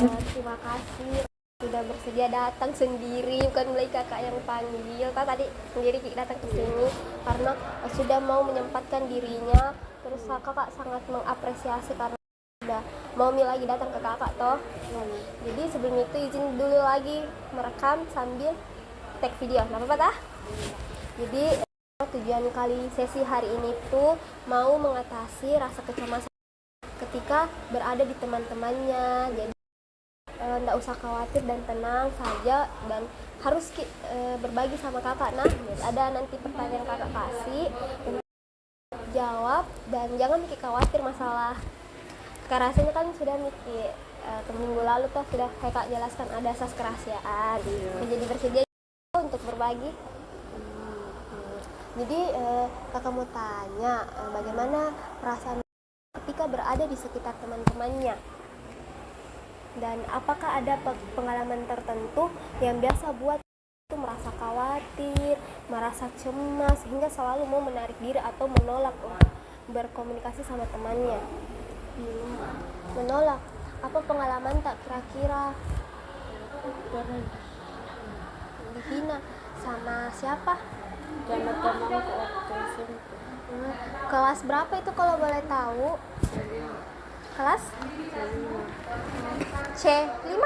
Terima kasih sudah bersedia datang sendiri, bukan mulai kakak yang panggil. Kak tadi sendiri datang ke sini karena sudah mau menyempatkan dirinya. Terus kakak sangat mengapresiasi karena sudah mau lagi datang ke kakak toh. Jadi sebelum itu izin dulu lagi merekam sambil take video, nggak apa-apa tah? Jadi tujuan kali sesi hari ini tuh mau mengatasi rasa kecemasan ketika berada di teman-temannya. Jadi nggak usah khawatir dan tenang saja, dan harus berbagi sama kakak. Nah, ada nanti pertanyaan kakak kasih jawab, dan jangan mikir khawatir masalah kerahasiaan. Kan sudah mikir minggu lalu tuh sudah kakak jelaskan ada asas kerahasiaan. Jadi bersedia untuk berbagi. Jadi kakak mau tanya bagaimana perasaan ketika berada di sekitar teman-temannya, dan apakah ada pengalaman tertentu yang biasa buat itu merasa khawatir, merasa cemas, hingga selalu mau menarik diri atau menolak untuk berkomunikasi sama temannya. Menolak. Apa pengalaman tak kira-kira? Dihina sama siapa? Sama temanku waktu SMP. Kelas berapa itu kalau boleh tahu? Kelas C5.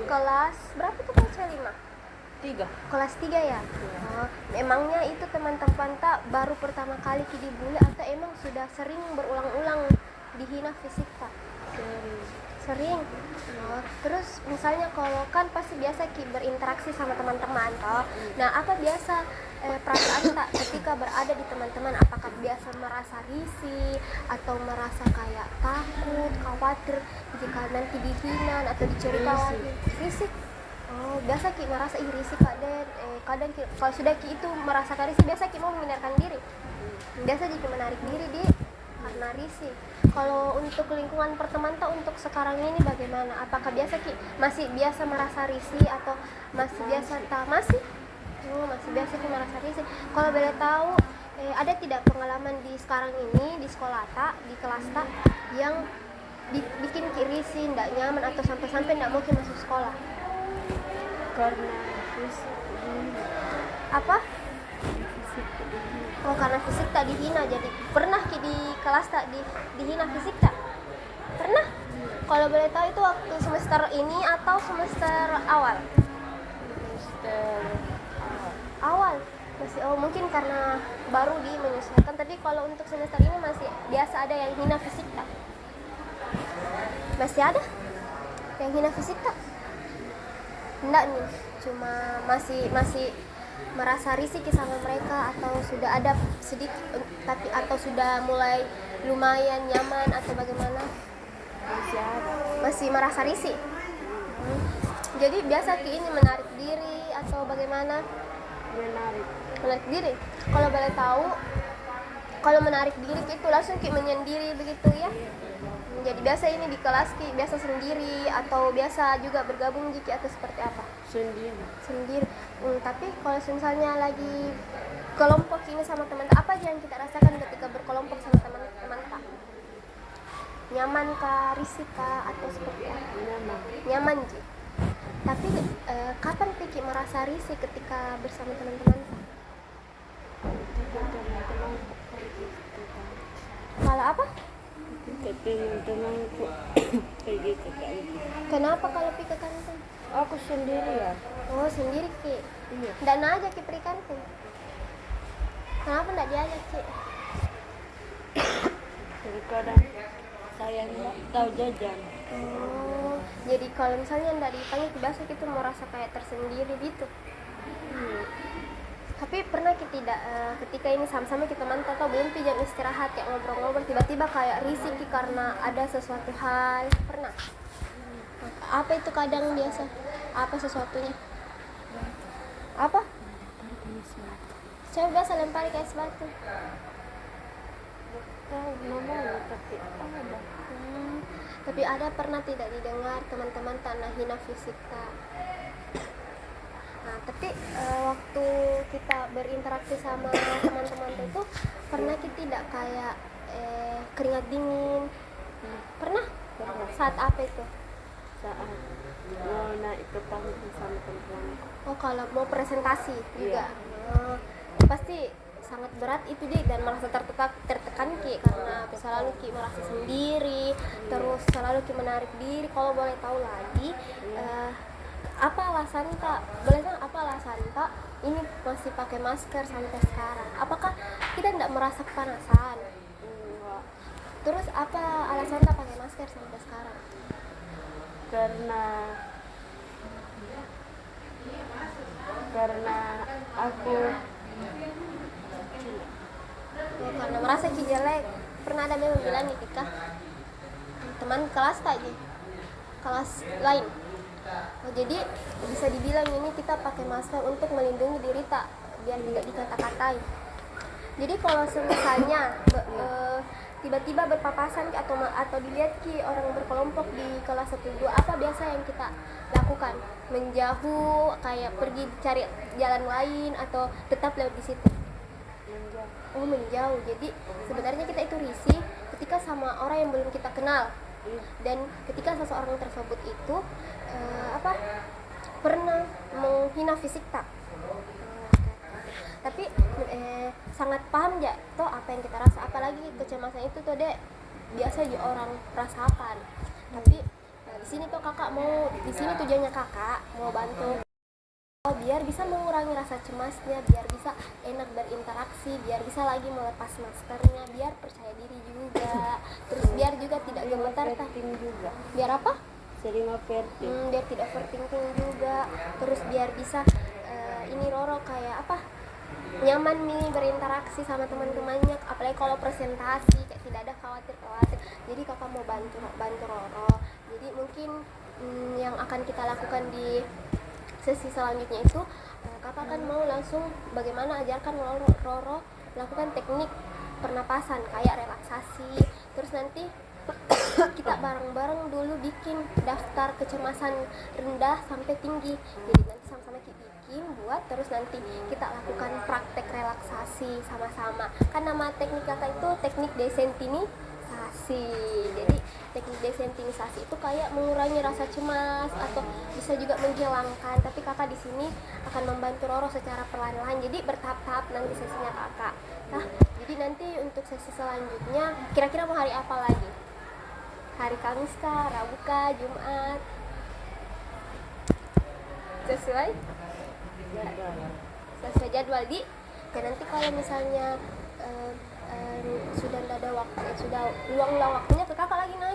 Kelas berapa itu kalau C5? 3. Kelas 3 ya? Emangnya itu teman-teman tak baru pertama kali dibully atau emang sudah sering berulang-ulang dihina fisik tak? Sering. Terus misalnya kalau kan pasti biasa berinteraksi sama teman-teman toh. Nah, apa biasa perasaan tak ketika berada di teman-teman? Apakah biasa merasa risih atau merasa kayak takut, khawatir jika nanti dihina atau diceritakan? Risih. Biasa merasa risih kadang kalau sudah itu merasakan risih, biasa mau menghindarkan diri. Biasa jika menarik diri karena risih. Kalau untuk lingkungan pertemanan untuk sekarang ini bagaimana? Apakah biasa masih biasa merasa risih atau masih biasa masih biasa merasa risih? Kalau boleh tahu ada tidak pengalaman di sekarang ini di sekolah di kelas yang bikin risih, tidak nyaman atau sampai tidak mau masuk sekolah? Karena fisik. Apa? Karena fisik tak dihina. Jadi pernah di kelas tak dihina fisik tak? Pernah? Kalau boleh tahu itu waktu semester ini atau semester awal? Semester awal. Masih mungkin karena baru menyesuaikan. Tapi kalau untuk semester ini masih biasa ada yang hina fisik tak? Masih ada yang hina fisik tak? Enggak nih, cuma masih merasa risih sama mereka, atau sudah ada sedikit tapi atau sudah mulai lumayan nyaman atau bagaimana? Masih merasa risih. Jadi biasa ini menarik diri atau bagaimana? Menarik diri. Kalau boleh tahu, kalau menarik diri itu langsung menyendiri begitu ya? Jadi biasa ini di kelas biasa sendiri atau biasa juga bergabung atau seperti apa? Sendiri. Tapi kalau misalnya lagi kelompok ini sama teman, apa aja yang kita rasakan ketika berkelompok sama teman-teman Kak? Nyaman kah, risih kah, atau seperti apa? Nyaman Ji. Tapi kapan Piki merasa risih ketika bersama teman-teman Kak? Kalau apa? Teman-temanku pergi ke kantin. Kenapa kalau pergi ke kantin? Aku sendiri ya. Sendiri Ki? Iya. Dan aja Ki pergi kantin. Kenapa enggak diajak Ki? Terkadang saya nggak tahu jajan. Jadi kalau misalnya enggak dipanggil biasa kita merasa kayak tersendiri gitu. Tapi pernah tidak ketika ini sama-sama kita mantau atau belum jam istirahat kayak ngobrol-ngobrol tiba-tiba kayak risih karena ada sesuatu hal? Pernah? Apa itu kadang biasa? Apa sesuatunya? Apa? Saya biasa lempari kayak batu. Tahu namanya tapi ada. Tapi ada pernah tidak didengar teman-teman tanah hina fisik tak? Nah, tapi waktu kita berinteraksi sama teman-teman itu pernah kita tidak kayak keringat dingin? Pernah? Saat apa itu? saat mau naik ke panggung sama teman-teman. Oh, kalau mau presentasi juga. Iya. Oh, pasti sangat berat itu deh, dan merasa tertekan Ki, karena selalu Ki merasa sendiri, terus selalu Ki menarik diri. Kalau boleh tahu lagi, apa alasan Kak? Boleh tahu apa alasan Kak ini masih pakai masker sampai sekarang? Apakah kita tidak merasa kepanasan? Enggak, Terus apa alasan Kak pakai masker sampai sekarang? karena aku Oh, karena merasa Ki jelek. Pernah ada yang bilang nih Kak, teman kelas tak aja, kelas lain. Oh, jadi bisa dibilang ini kita pakai masker untuk melindungi diri tak, biar tidak dikata-katai. Jadi kalau misalnya tiba-tiba berpapasan atau dilihat Ki orang berkelompok di kelas 1 2, apa biasa yang kita lakukan? Menjauh, kayak pergi cari jalan lain, atau tetap lewat di situ? menjauh. Oh, menjauh. Jadi sebenarnya kita itu risih ketika sama orang yang belum kita kenal, dan ketika seseorang tersebut itu pernah menghina fisik tak. Tapi sangat paham ya toh apa yang kita rasa, apalagi kecemasan itu tuh dek biasa aja orang rasakan. Tapi di sini tuh kakak mau, di sini tujuannya kakak mau bantu biar bisa mengurangi rasa cemasnya, biar bisa enak berinteraksi, biar bisa lagi melepas maskernya, biar percaya diri juga, terus biar juga tidak gemetar tak. Overthinking juga. Biar apa? Sering overthinking. Biar tidak overthinking juga, terus biar bisa ini Roro kayak apa, nyaman nih berinteraksi sama teman-temannya, apalagi kalau presentasi kayak tidak ada khawatir. Jadi kakak mau bantu Roro. Jadi mungkin yang akan kita lakukan di sesi selanjutnya itu, kakak kan mau langsung bagaimana ajarkan Roro melakukan teknik pernapasan kayak relaksasi. Terus nanti kita bareng-bareng dulu bikin daftar kecemasan rendah sampai tinggi. Jadi nanti sama-sama kita bikin buat, terus nanti kita lakukan praktek relaksasi sama-sama. Kan nama teknik kakak itu teknik desentinisasi. Jadi teknik desentinisasi itu kayak mengurangi rasa cemas atau bisa juga menghilangkan. Tapi kakak di sini akan membantu Roro secara perlahan-lahan. Jadi bertahap-tahap nanti sesinya kakak. Nah, jadi nanti untuk sesi selanjutnya kira-kira mau hari apa lagi? Hari Kamis kah, Rabu kah, Jumat? Sesuai jadwal di. Ya nanti kalau misalnya sudah ada waktu, sudah luang waktunya ke kakak lagi, nah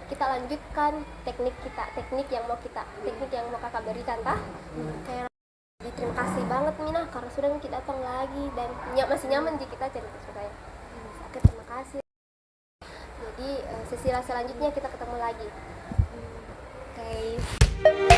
kita lanjutkan teknik yang mau kakak berikan kah? Kayak terima kasih banget Mina karena sudah kita datang lagi, dan masih nyaman di kita cerita sudah ya. Oke, terima kasih. Jadi sesi selanjutnya kita ketemu lagi. Oke.